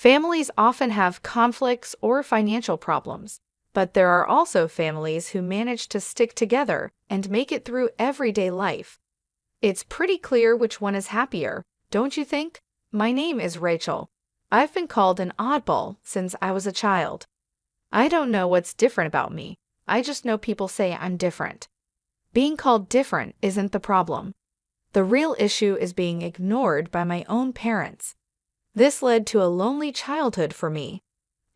Families often have conflicts or financial problems, but there are also families who manage to stick together and make it through everyday life. It's pretty clear which one is happier, don't you think? My name is Rachel. I've been called an oddball since I was a child. I don't know what's different about me. I just know people say I'm different. Being called different isn't the problem. The real issue is being ignored by my own parents. This led to a lonely childhood for me.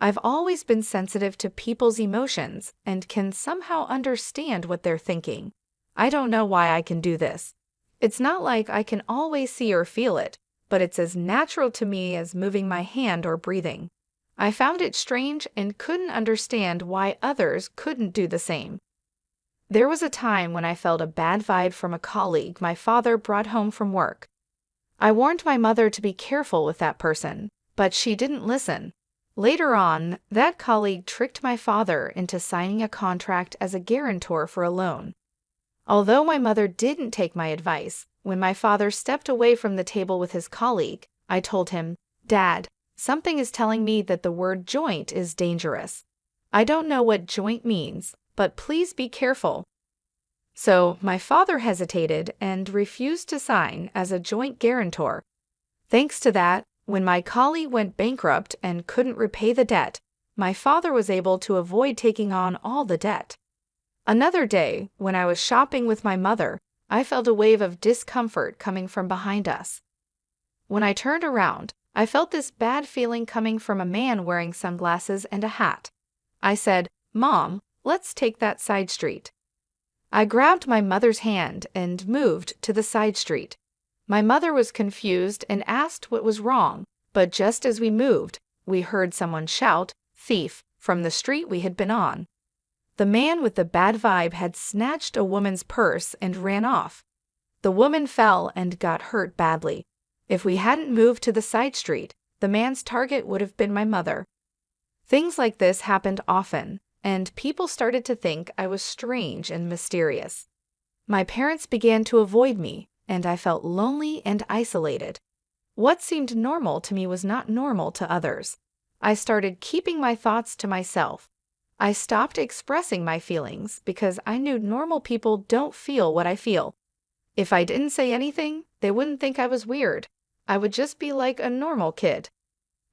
I've always been sensitive to people's emotions and can somehow understand what they're thinking. I don't know why I can do this. It's not like I can always see or feel it, but it's as natural to me as moving my hand or breathing. I found it strange and couldn't understand why others couldn't do the same. There was a time when I felt a bad vibe from a colleague my father brought home from work. I warned my mother to be careful with that person, but she didn't listen. Later on, that colleague tricked my father into signing a contract as a guarantor for a loan. Although my mother didn't take my advice, when my father stepped away from the table with his colleague, I told him, "Dad, something is telling me that the word joint is dangerous. I don't know what joint means, but please be careful." So my father hesitated and refused to sign as a joint guarantor. Thanks to that, when my colleague went bankrupt and couldn't repay the debt, my father was able to avoid taking on all the debt. Another day, when I was shopping with my mother, I felt a wave of discomfort coming from behind us. When I turned around, I felt this bad feeling coming from a man wearing sunglasses and a hat. I said, "Mom, let's take that side street." I grabbed my mother's hand and moved to the side street. My mother was confused and asked what was wrong, but just as we moved, we heard someone shout, "Thief," from the street we had been on. The man with the bad vibe had snatched a woman's purse and ran off. The woman fell and got hurt badly. If we hadn't moved to the side street, the man's target would have been my mother. Things like this happened often, and people started to think I was strange and mysterious. My parents began to avoid me, and I felt lonely and isolated. What seemed normal to me was not normal to others. I started keeping my thoughts to myself. I stopped expressing my feelings because I knew normal people don't feel what I feel. If I didn't say anything, they wouldn't think I was weird. I would just be like a normal kid.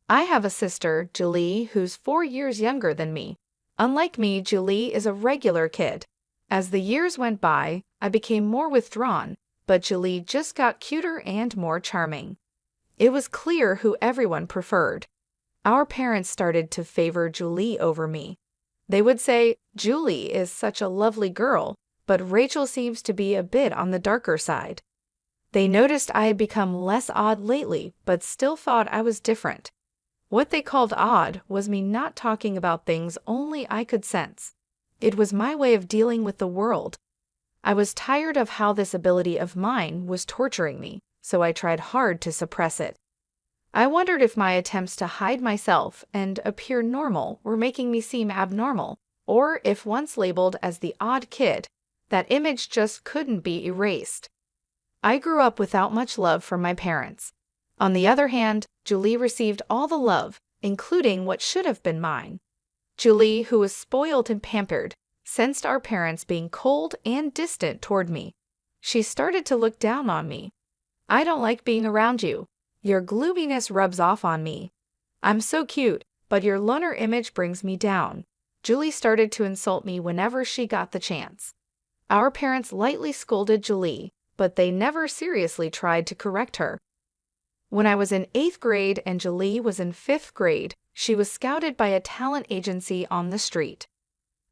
I have a sister, Julie, who's 4 years younger than me. Unlike me, Julie is a regular kid. As the years went by, I became more withdrawn, but Julie just got cuter and more charming. It was clear who everyone preferred. Our parents started to favor Julie over me. They would say, "Julie is such a lovely girl, but Rachel seems to be a bit on the darker side." They noticed I had become less odd lately, but still thought I was different. What they called odd was me not talking about things only I could sense. It was my way of dealing with the world. I was tired of how this ability of mine was torturing me, so I tried hard to suppress it. I wondered if my attempts to hide myself and appear normal were making me seem abnormal, or if once labeled as the odd kid, that image just couldn't be erased. I grew up without much love from my parents. On the other hand, Julie received all the love, including what should have been mine. Julie, who was spoiled and pampered, sensed our parents being cold and distant toward me. She started to look down on me. "I don't like being around you. Your gloominess rubs off on me. I'm so cute, but your loner image brings me down." Julie started to insult me whenever she got the chance. Our parents lightly scolded Julie, but they never seriously tried to correct her. When I was in 8th grade and Julie was in 5th grade, she was scouted by a talent agency on the street.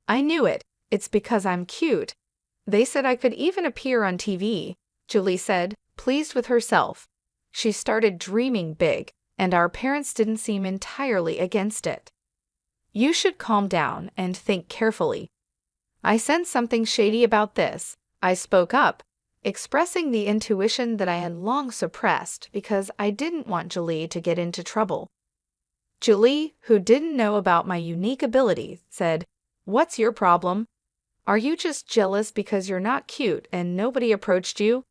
I knew it. It's because I'm cute. They said I could even appear on TV, Julie said, pleased with herself. She started dreaming big, and our parents didn't seem entirely against it. "You should calm down and think carefully." I sensed something shady about this. I spoke up, expressing the intuition that I had long suppressed because I didn't want Julie to get into trouble. Julie, who didn't know about my unique ability, said, "What's your problem? Are you just jealous because you're not cute and nobody approached you?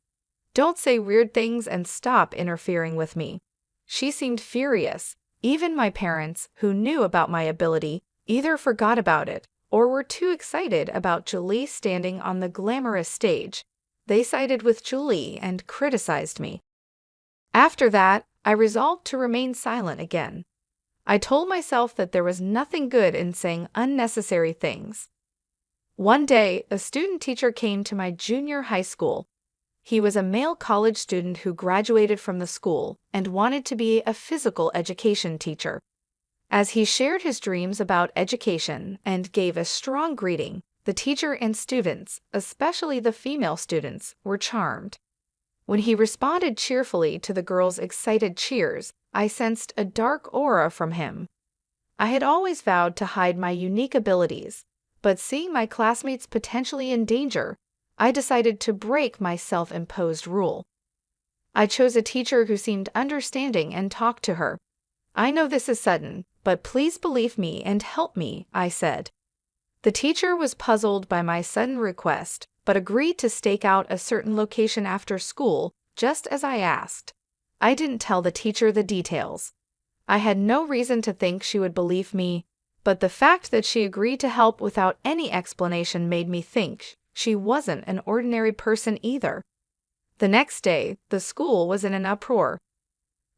Don't say weird things and stop interfering with me." She seemed furious, Even my parents, who knew about my ability, either forgot about it or were too excited about Julie standing on the glamorous stage. They sided with Julie and criticized me. After that, I resolved to remain silent again. I told myself that there was nothing good in saying unnecessary things. One day, a student teacher came to my junior high school. He was a male college student who graduated from the school and wanted to be a physical education teacher. As he shared his dreams about education and gave a strong greeting, the teacher and students, especially the female students, were charmed. When he responded cheerfully to the girls' excited cheers, I sensed a dark aura from him. I had always vowed to hide my unique abilities, but seeing my classmates potentially in danger, I decided to break my self-imposed rule. I chose a teacher who seemed understanding and talked to her. "I know this is sudden, but please believe me and help me," I said. The teacher was puzzled by my sudden request, but agreed to stake out a certain location after school, just as I asked. I didn't tell the teacher the details. I had no reason to think she would believe me, but the fact that she agreed to help without any explanation made me think she wasn't an ordinary person either. The next day, the school was in an uproar.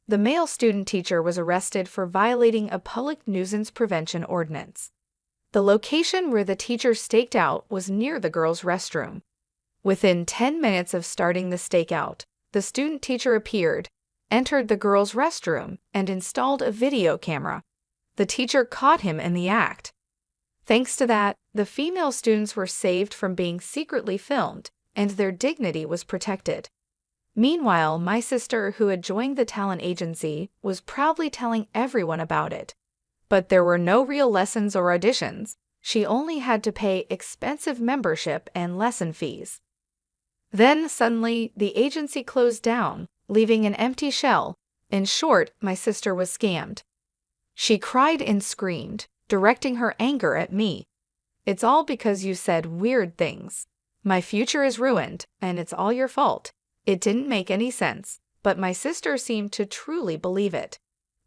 The male student teacher was arrested for violating a public nuisance prevention ordinance. The location where the teacher staked out was near the girls' restroom. Within 10 minutes of starting the stakeout, the student teacher appeared, entered the girls' restroom, and installed a video camera. The teacher caught him in the act. Thanks to that, the female students were saved from being secretly filmed, and their dignity was protected. Meanwhile, my sister, who had joined the talent agency, was proudly telling everyone about it. But there were no real lessons or auditions. She only had to pay expensive membership and lesson fees. Then, suddenly, the agency closed down, leaving an empty shell. In short, my sister was scammed. She cried and screamed, directing her anger at me. "It's all because you said weird things. My future is ruined, and it's all your fault." It didn't make any sense, but my sister seemed to truly believe it.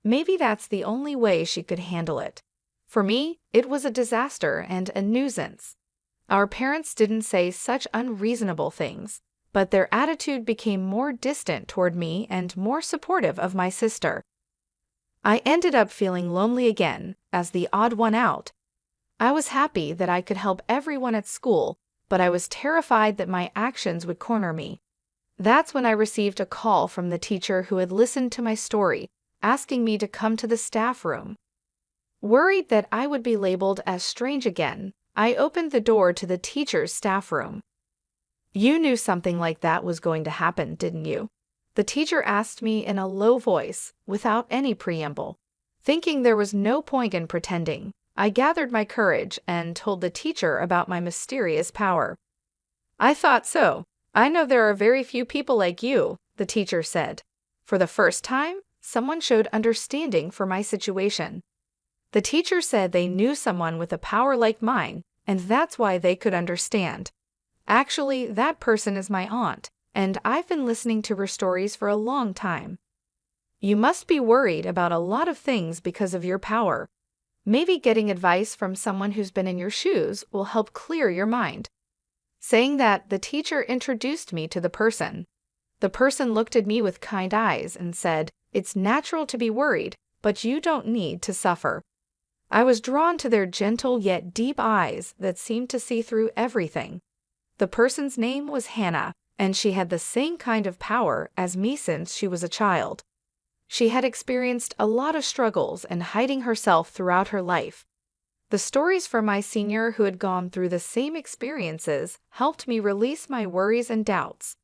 Maybe that's the only way she could handle it. For me, it was a disaster and a nuisance. Our parents didn't say such unreasonable things, but their attitude became more distant toward me and more supportive of my sister. I ended up feeling lonely again, as the odd one out. I was happy that I could help everyone at school, but I was terrified that my actions would corner me. That's when I received a call from the teacher who had listened to my story, asking me to come to the staff room. Worried that I would be labeled as strange again, I opened the door to the teacher's staff room. "You knew something like that was going to happen, didn't you?" The teacher asked me in a low voice, without any preamble. Thinking there was no point in pretending, I gathered my courage and told the teacher about my mysterious power. "I thought so. I know there are very few people like you," the teacher said. For the first time, someone showed understanding for my situation. The teacher said they knew someone with a power like mine, and that's why they could understand. Actually, that person is my aunt, and I've been listening to her stories for a long time. "You must be worried about a lot of things because of your power. Maybe getting advice from someone who's been in your shoes will help clear your mind." Saying that, the teacher introduced me to the person. The person looked at me with kind eyes and said, "It's natural to be worried, but you don't need to suffer." I was drawn to their gentle yet deep eyes that seemed to see through everything. The person's name was Hannah, and she had the same kind of power as me since she was a child. She had experienced a lot of struggles and hiding herself throughout her life. The stories from my senior who had gone through the same experiences helped me release my worries and doubts.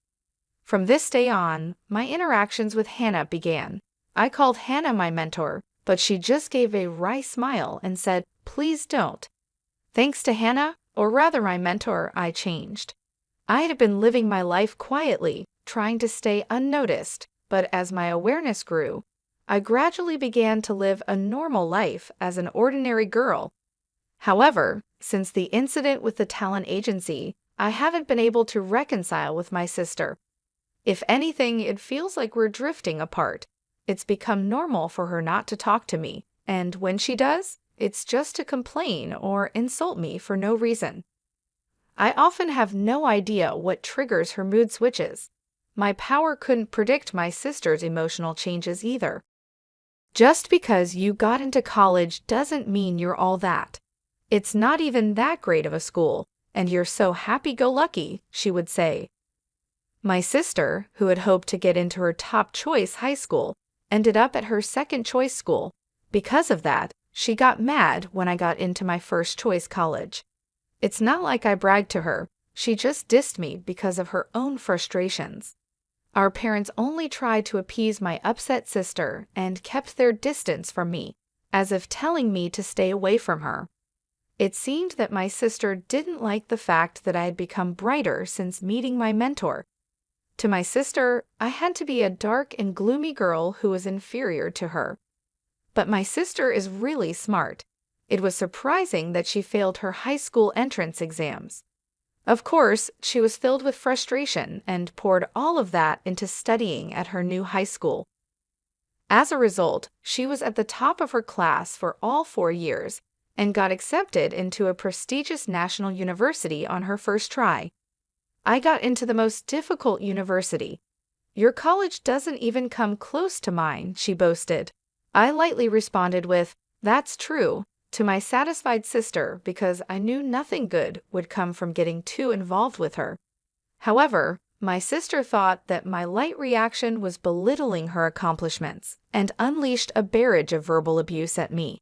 From this day on, my interactions with Hannah began. I called Hannah my mentor, but she just gave a wry smile and said, "Please don't." Thanks to Hannah, or rather my mentor, I changed. I had been living my life quietly, trying to stay unnoticed, but as my awareness grew, I gradually began to live a normal life as an ordinary girl. However, since the incident with the talent agency, I haven't been able to reconcile with my sister. If anything, it feels like we're drifting apart. it's become normal for her not to talk to me, and when she does, it's just to complain or insult me for no reason. I often have no idea what triggers her mood switches. My power couldn't predict my sister's emotional changes either. Just because you got into college doesn't mean you're all that. It's not even that great of a school, and you're so happy-go-lucky, she would say. My sister, who had hoped to get into her top-choice high school, ended up at her second-choice school. Because of that, she got mad when I got into my first-choice college. It's not like I bragged to her, she just dissed me because of her own frustrations. Our parents only tried to appease my upset sister and kept their distance from me, as if telling me to stay away from her. It seemed that my sister didn't like the fact that I had become brighter since meeting my mentor. To my sister, I had to be a dark and gloomy girl who was inferior to her. But my sister is really smart. It was surprising that she failed her high school entrance exams. Of course, she was filled with frustration and poured all of that into studying at her new high school. As a result, she was at the top of her class for all 4 years and got accepted into a prestigious national university on her first try. I got into the most difficult university. Your college doesn't even come close to mine, she boasted. I lightly responded with, "That's true," to my satisfied sister because I knew nothing good would come from getting too involved with her. However, my sister thought that my light reaction was belittling her accomplishments and unleashed a barrage of verbal abuse at me.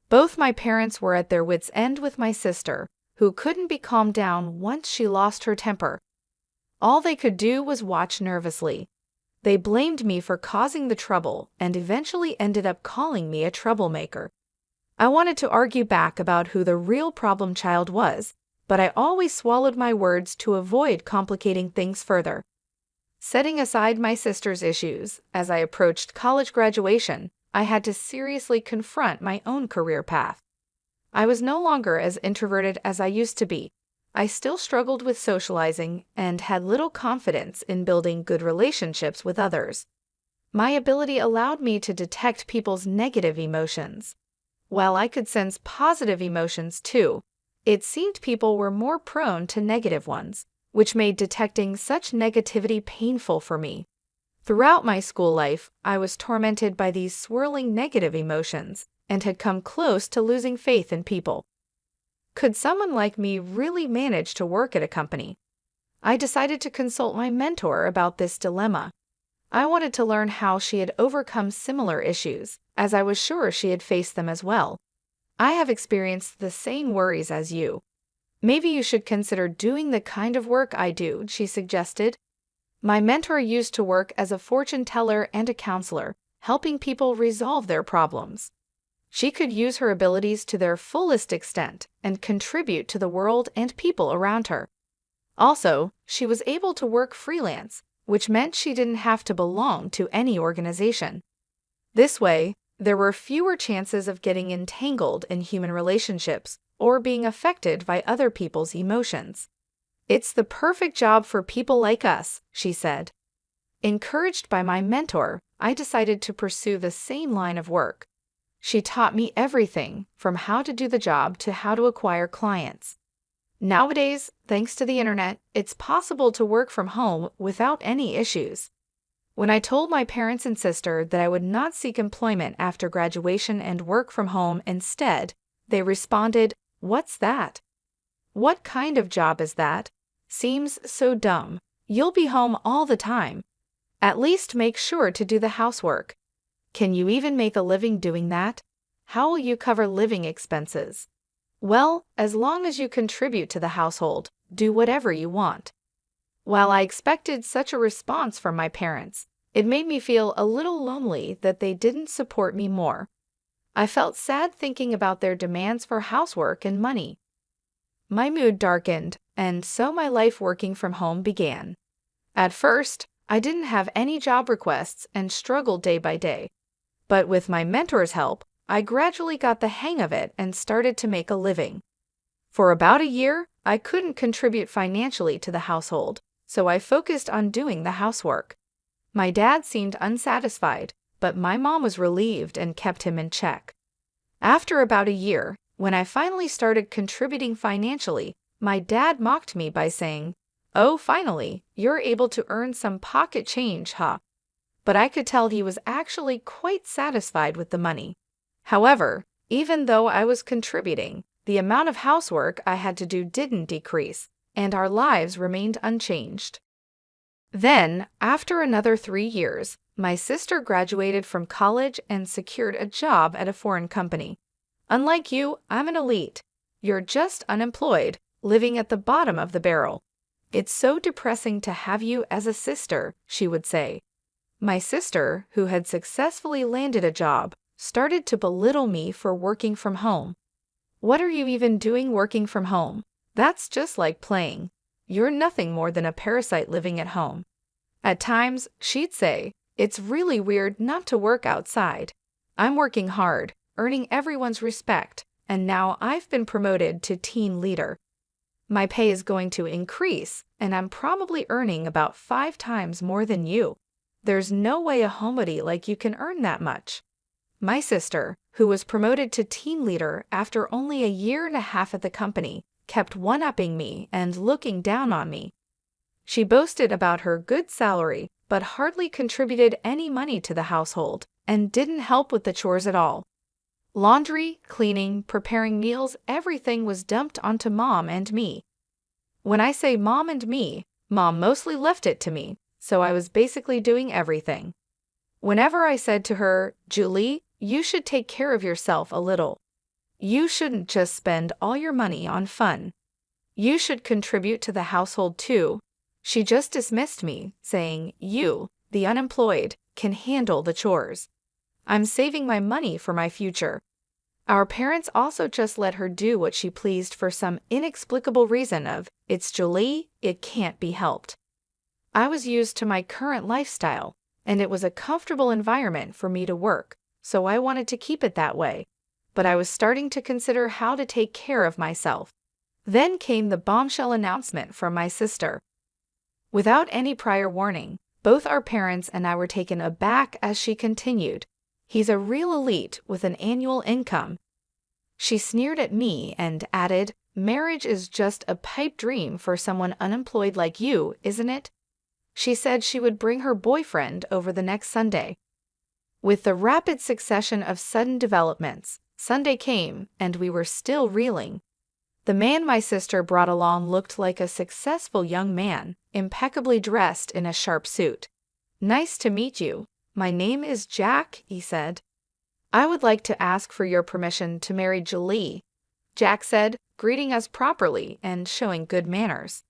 Both my parents were at their wits' end with my sister, who couldn't be calmed down once she lost her temper. All they could do was watch nervously. They blamed me for causing the trouble and eventually ended up calling me a troublemaker. I wanted to argue back about who the real problem child was, but I always swallowed my words to avoid complicating things further. Setting aside my sister's issues, as I approached college graduation, I had to seriously confront my own career path. I was no longer as introverted as I used to be. I still struggled with socializing and had little confidence in building good relationships with others. My ability allowed me to detect people's negative emotions. While I could sense positive emotions too, it seemed people were more prone to negative ones, which made detecting such negativity painful for me. Throughout my school life, I was tormented by these swirling negative emotions and had come close to losing faith in people. Could someone like me really manage to work at a company? I decided to consult my mentor about this dilemma. I wanted to learn how she had overcome similar issues, as I was sure she had faced them as well. I have experienced the same worries as you. Maybe you should consider doing the kind of work I do, she suggested. My mentor used to work as a fortune teller and a counselor, helping people resolve their problems. She could use her abilities to their fullest extent and contribute to the world and people around her. Also, she was able to work freelance, which meant she didn't have to belong to any organization. This way, there were fewer chances of getting entangled in human relationships or being affected by other people's emotions. "It's the perfect job for people like us," she said. Encouraged by my mentor, I decided to pursue the same line of work. She taught me everything from how to do the job to how to acquire clients. Nowadays, thanks to the internet, it's possible to work from home without any issues. When I told my parents and sister that I would not seek employment after graduation and work from home instead, they responded, "What's that? What kind of job is that? Seems so dumb. You'll be home all the time. At least make sure to do the housework. Can you even make a living doing that? How will you cover living expenses? Well, as long as you contribute to the household, do whatever you want." While I expected such a response from my parents, it made me feel a little lonely that they didn't support me more. I felt sad thinking about their demands for housework and money. My mood darkened, and so my life working from home began. At first, I didn't have any job requests and struggled day by day. But with my mentor's help, I gradually got the hang of it and started to make a living. For about a year, I couldn't contribute financially to the household, so I focused on doing the housework. My dad seemed unsatisfied, but my mom was relieved and kept him in check. After about a year, when I finally started contributing financially, my dad mocked me by saying, "Oh, finally, you're able to earn some pocket change, huh?" But I could tell he was actually quite satisfied with the money. However, even though I was contributing, the amount of housework I had to do didn't decrease, and our lives remained unchanged. Then, after another 3 years, my sister graduated from college and secured a job at a foreign company. Unlike you, I'm an elite. You're just unemployed, living at the bottom of the barrel. It's so depressing to have you as a sister, she would say. My sister, who had successfully landed a job, started to belittle me for working from home. "What are you even doing working from home? That's just like playing. You're nothing more than a parasite living at home." At times, she'd say, "It's really weird not to work outside. I'm working hard, earning everyone's respect, and now I've been promoted to team leader. My pay is going to increase, and I'm probably earning about 5 times more than you. There's no way a homebody like you can earn that much." My sister, who was promoted to team leader after only a year and a half at the company, kept one-upping me and looking down on me. She boasted about her good salary, but hardly contributed any money to the household and didn't help with the chores at all. Laundry, cleaning, preparing meals, everything was dumped onto Mom and me. When I say Mom and me, Mom mostly left it to me, so I was basically doing everything. Whenever I said to her, "Julie, you should take care of yourself a little. You shouldn't just spend all your money on fun. You should contribute to the household too," she just dismissed me, saying, "You, the unemployed, can handle the chores. I'm saving my money for my future." Our parents also just let her do what she pleased for some inexplicable reason of, "It's Julie, it can't be helped." I was used to my current lifestyle, and it was a comfortable environment for me to work, so I wanted to keep it that way. But I was starting to consider how to take care of myself. Then came the bombshell announcement from my sister. Without any prior warning, both our parents and I were taken aback as she continued, "He's a real elite with an annual income." She sneered at me and added, "Marriage is just a pipe dream for someone unemployed like you, isn't it?" She said she would bring her boyfriend over the next Sunday. With the rapid succession of sudden developments, Sunday came, and we were still reeling. The man my sister brought along looked like a successful young man, impeccably dressed in a sharp suit. "Nice to meet you. My name is Jack," he said. "I would like to ask for your permission to marry Julie," Jack said, greeting us properly and showing good manners.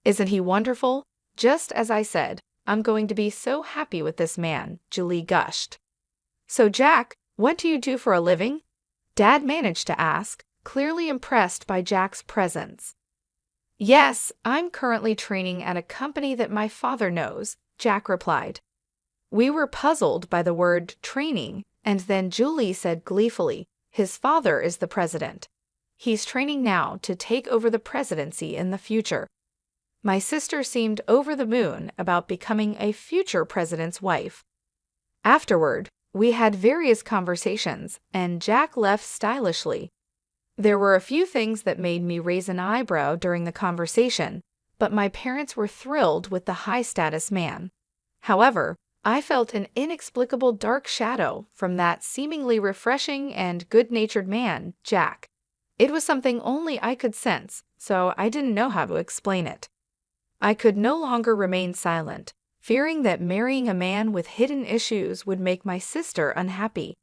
"Isn't he wonderful? Just as I said, I'm going to be so happy with this man," Julie gushed. "So Jack, what do you do for a living?" Dad managed to ask, clearly impressed by Jack's presence. "Yes, I'm currently training at a company that my father knows," Jack replied. We were puzzled by the word training, and then Julie said gleefully, "His father is the president. He's training now to take over the presidency in the future." My sister seemed over the moon about becoming a future president's wife. Afterward, we had various conversations, and Jack left stylishly. There were a few things that made me raise an eyebrow during the conversation, but my parents were thrilled with the high-status man. However, I felt an inexplicable dark shadow from that seemingly refreshing and good-natured man, Jack. It was something only I could sense, so I didn't know how to explain it. I could no longer remain silent, fearing that marrying a man with hidden issues would make my sister unhappy.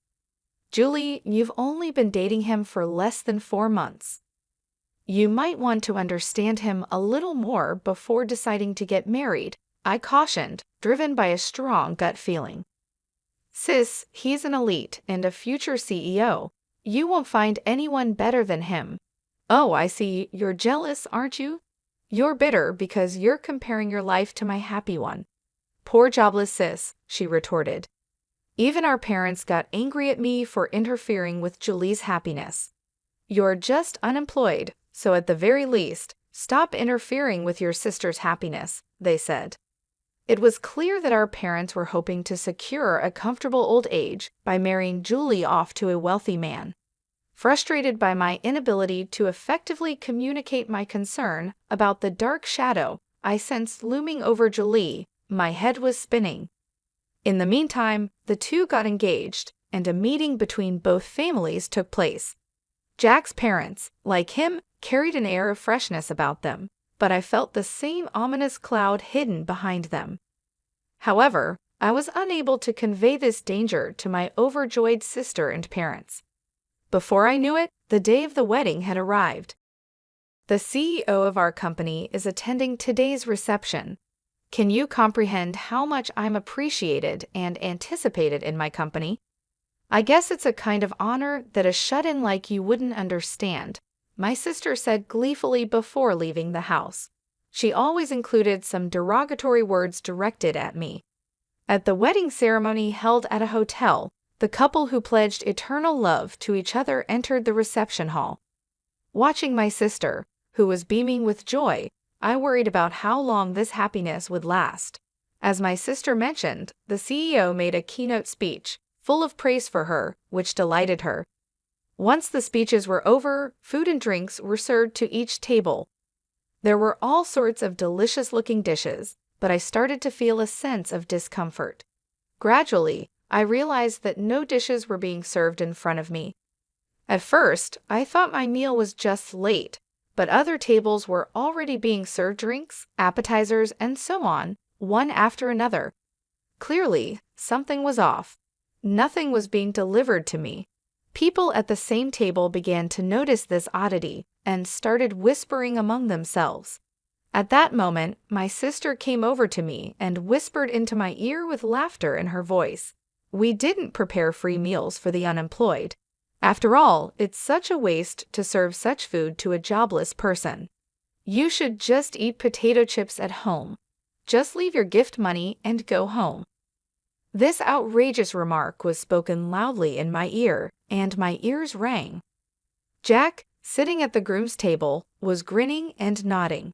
"Julie, you've only been dating him for less than 4 months. You might want to understand him a little more before deciding to get married," I cautioned, driven by a strong gut feeling. "Sis, he's an elite and a future CEO. You won't find anyone better than him." "Oh, I see. You're jealous, aren't you? You're bitter because you're comparing your life to my happy one." "Poor jobless sis," she retorted. Even our parents got angry at me for interfering with Julie's happiness. "You're just unemployed, so at the very least, stop interfering with your sister's happiness," they said. It was clear that our parents were hoping to secure a comfortable old age by marrying Julie off to a wealthy man. Frustrated by my inability to effectively communicate my concern about the dark shadow I sensed looming over Julie, my head was spinning. In the meantime, the two got engaged, and a meeting between both families took place. Jack's parents, like him, carried an air of freshness about them, but I felt the same ominous cloud hidden behind them. However, I was unable to convey this danger to my overjoyed sister and parents. Before I knew it, the day of the wedding had arrived. The CEO of our company is attending today's reception. Can you comprehend how much I'm appreciated and anticipated in my company? I guess it's a kind of honor that a shut-in like you wouldn't understand, my sister said gleefully before leaving the house. She always included some derogatory words directed at me. At the wedding ceremony held at a hotel, the couple who pledged eternal love to each other entered the reception hall. Watching my sister, who was beaming with joy, I worried about how long this happiness would last. As my sister mentioned, the CEO made a keynote speech, full of praise for her, which delighted her. Once the speeches were over, food and drinks were served to each table. There were all sorts of delicious-looking dishes, but I started to feel a sense of discomfort. Gradually, I realized that no dishes were being served in front of me. At first, I thought my meal was just late, but other tables were already being served drinks, appetizers, and so on, one after another. Clearly, something was off. Nothing was being delivered to me. People at the same table began to notice this oddity and started whispering among themselves. At that moment, my sister came over to me and whispered into my ear with laughter in her voice. We didn't prepare free meals for the unemployed. After all, it's such a waste to serve such food to a jobless person. You should just eat potato chips at home. Just leave your gift money and go home. This outrageous remark was spoken loudly in my ear, and my ears rang. Jack, sitting at the groom's table, was grinning and nodding.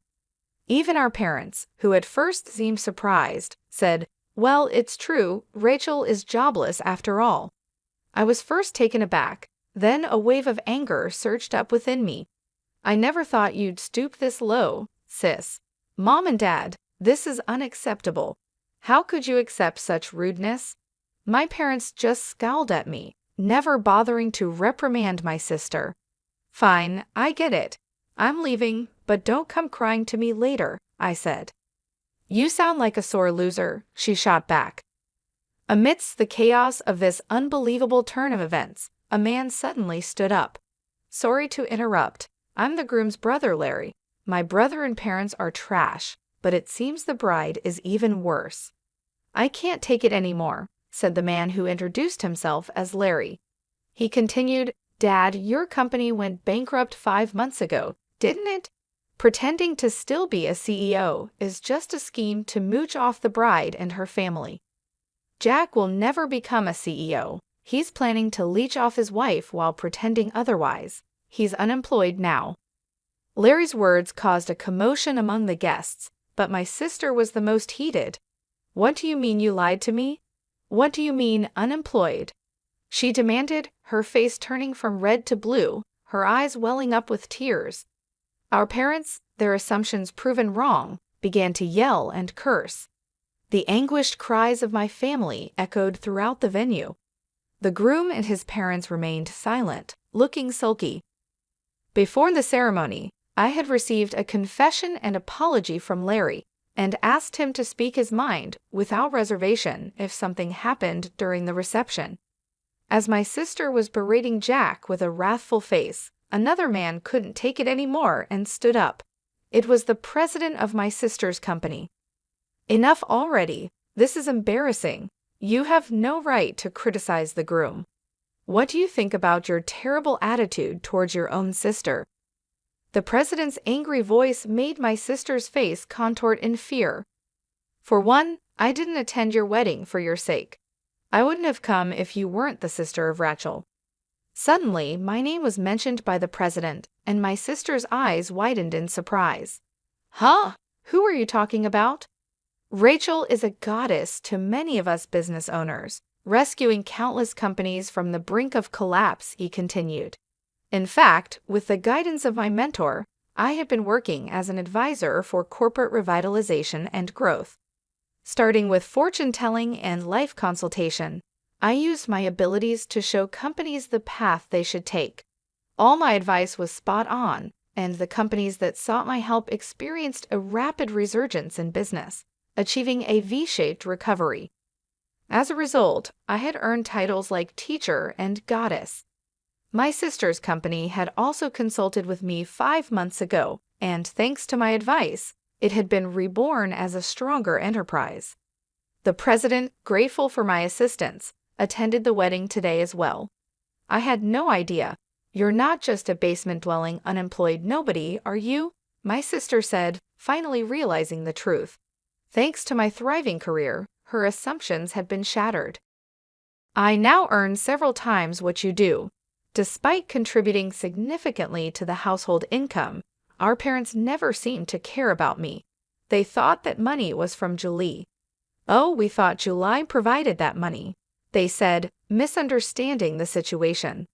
Even our parents, who at first seemed surprised, said, "Well, it's true, Rachel is jobless after all." I was first taken aback, then a wave of anger surged up within me. I never thought you'd stoop this low, sis. Mom and Dad, this is unacceptable. How could you accept such rudeness? My parents just scowled at me, never bothering to reprimand my sister. Fine, I get it. I'm leaving, but don't come crying to me later, I said. You sound like a sore loser, she shot back. Amidst the chaos of this unbelievable turn of events, a man suddenly stood up. Sorry to interrupt. I'm the groom's brother, Larry. My brother and parents are trash, but it seems the bride is even worse. I can't take it anymore, said the man who introduced himself as Larry. He continued, Dad, your company went bankrupt 5 months ago, didn't it? Pretending to still be a CEO is just a scheme to mooch off the bride and her family. Jack will never become a CEO. He's planning to leech off his wife while pretending otherwise. He's unemployed now. Larry's words caused a commotion among the guests, but my sister was the most heated. What do you mean you lied to me? What do you mean unemployed? She demanded, her face turning from red to blue, her eyes welling up with tears. Our parents, their assumptions proven wrong, began to yell and curse. The anguished cries of my family echoed throughout the venue. The groom and his parents remained silent, looking sulky. Before the ceremony, I had received a confession and apology from Larry, and asked him to speak his mind without reservation if something happened during the reception. As my sister was berating Jack with a wrathful face, another man couldn't take it anymore and stood up. It was the president of my sister's company. Enough already. This is embarrassing. You have no right to criticize the groom. What do you think about your terrible attitude towards your own sister? The president's angry voice made my sister's face contort in fear. For one, I didn't attend your wedding for your sake. I wouldn't have come if you weren't the sister of Rachel. Suddenly, my name was mentioned by the president, and my sister's eyes widened in surprise. Huh? Who are you talking about? Rachel is a goddess to many of us business owners, rescuing countless companies from the brink of collapse, he continued. In fact, with the guidance of my mentor, I had been working as an advisor for corporate revitalization and growth. Starting with fortune-telling and life consultation, I used my abilities to show companies the path they should take. All my advice was spot on, and the companies that sought my help experienced a rapid resurgence in business, achieving a V-shaped recovery. As a result, I had earned titles like teacher and goddess. My sister's company had also consulted with me 5 months ago, and thanks to my advice, it had been reborn as a stronger enterprise. The president, grateful for my assistance, attended the wedding today as well. I had no idea. You're not just a basement-dwelling, unemployed nobody, are you? My sister said, finally realizing the truth. Thanks to my thriving career, her assumptions had been shattered. I now earn several times what you do. Despite contributing significantly to the household income, our parents never seemed to care about me. They thought that money was from Julie. Oh, we thought Julie provided that money, they said, misunderstanding the situation.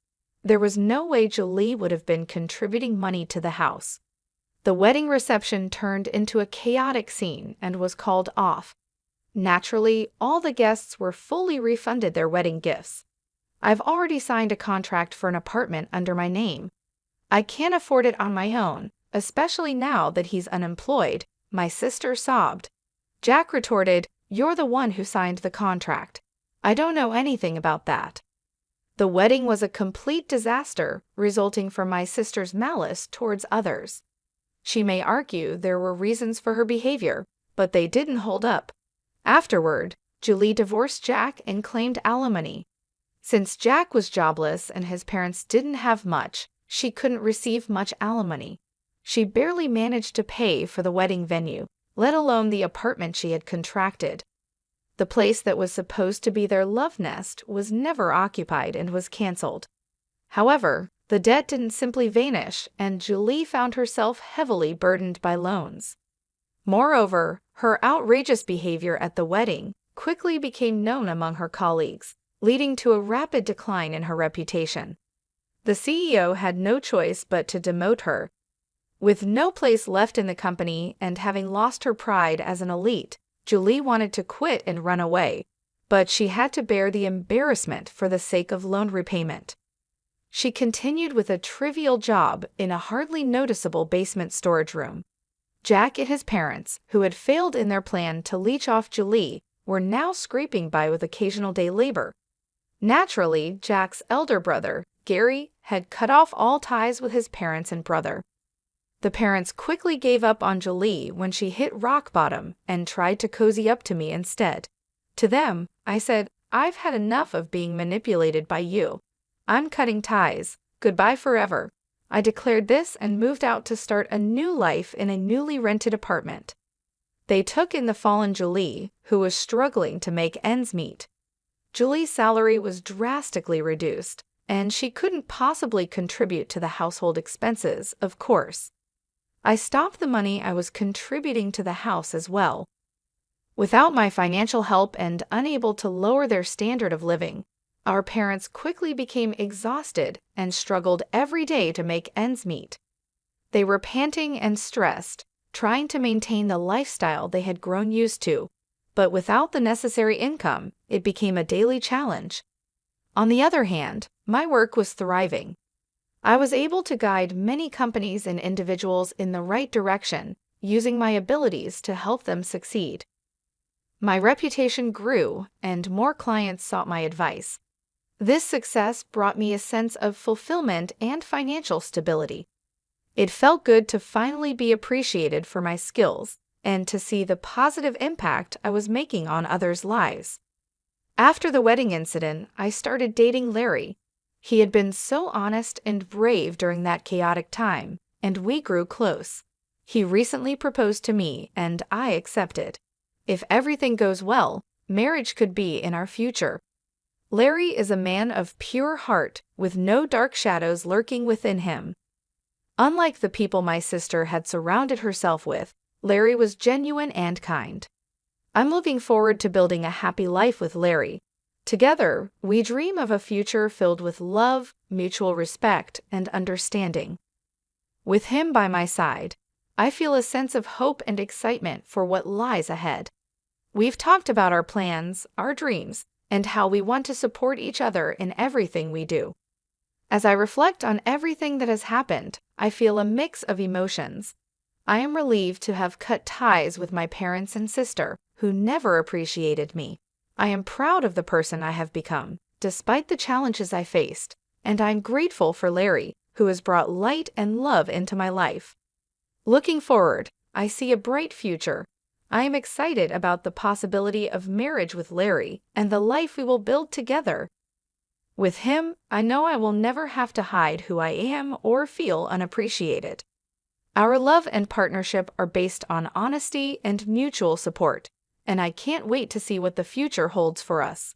There was no way Julie would have been contributing money to the house. The wedding reception turned into a chaotic scene and was called off. Naturally, all the guests were fully refunded their wedding gifts. I've already signed a contract for an apartment under my name. I can't afford it on my own, especially now that he's unemployed, my sister sobbed. Jack retorted, "You're the one who signed the contract. I don't know anything about that." The wedding was a complete disaster, resulting from my sister's malice towards others. She may argue there were reasons for her behavior, but they didn't hold up. Afterward, Julie divorced Jack and claimed alimony. Since Jack was jobless and his parents didn't have much, she couldn't receive much alimony. She barely managed to pay for the wedding venue, let alone the apartment she had contracted. The place that was supposed to be their love nest was never occupied and was canceled. However, the debt didn't simply vanish, and Julie found herself heavily burdened by loans. Moreover, her outrageous behavior at the wedding quickly became known among her colleagues, leading to a rapid decline in her reputation. The CEO had no choice but to demote her. With no place left in the company and having lost her pride as an elite, Julie wanted to quit and run away, but she had to bear the embarrassment for the sake of loan repayment. She continued with a trivial job in a hardly noticeable basement storage room. Jack and his parents, who had failed in their plan to leech off Julie, were now scraping by with occasional day labor. Naturally, Jack's elder brother, Gary, had cut off all ties with his parents and brother. The parents quickly gave up on Julie when she hit rock bottom and tried to cozy up to me instead. To them, I said, "I've had enough of being manipulated by you. I'm cutting ties. Goodbye forever." I declared this and moved out to start a new life in a newly rented apartment. They took in the fallen Julie, who was struggling to make ends meet. Julie's salary was drastically reduced, and she couldn't possibly contribute to the household expenses, of course. I stopped the money I was contributing to the house as well. Without my financial help and unable to lower their standard of living, our parents quickly became exhausted and struggled every day to make ends meet. They were panting and stressed, trying to maintain the lifestyle they had grown used to, but without the necessary income, it became a daily challenge. On the other hand, my work was thriving. I was able to guide many companies and individuals in the right direction, using my abilities to help them succeed. My reputation grew, and more clients sought my advice. This success brought me a sense of fulfillment and financial stability. It felt good to finally be appreciated for my skills and to see the positive impact I was making on others' lives. After the wedding incident, I started dating Larry. He had been so honest and brave during that chaotic time, and we grew close. He recently proposed to me, and I accepted. If everything goes well, marriage could be in our future. Larry is a man of pure heart, with no dark shadows lurking within him. Unlike the people my sister had surrounded herself with, Larry was genuine and kind. I'm looking forward to building a happy life with Larry. Together, we dream of a future filled with love, mutual respect, and understanding. With him by my side, I feel a sense of hope and excitement for what lies ahead. We've talked about our plans, our dreams, and how we want to support each other in everything we do. As I reflect on everything that has happened, I feel a mix of emotions. I am relieved to have cut ties with my parents and sister, who never appreciated me. I am proud of the person I have become, despite the challenges I faced, and I'm grateful for Larry, who has brought light and love into my life. Looking forward, I see a bright future. I am excited about the possibility of marriage with Larry and the life we will build together. With him, I know I will never have to hide who I am or feel unappreciated. Our love and partnership are based on honesty and mutual support, and I can't wait to see what the future holds for us.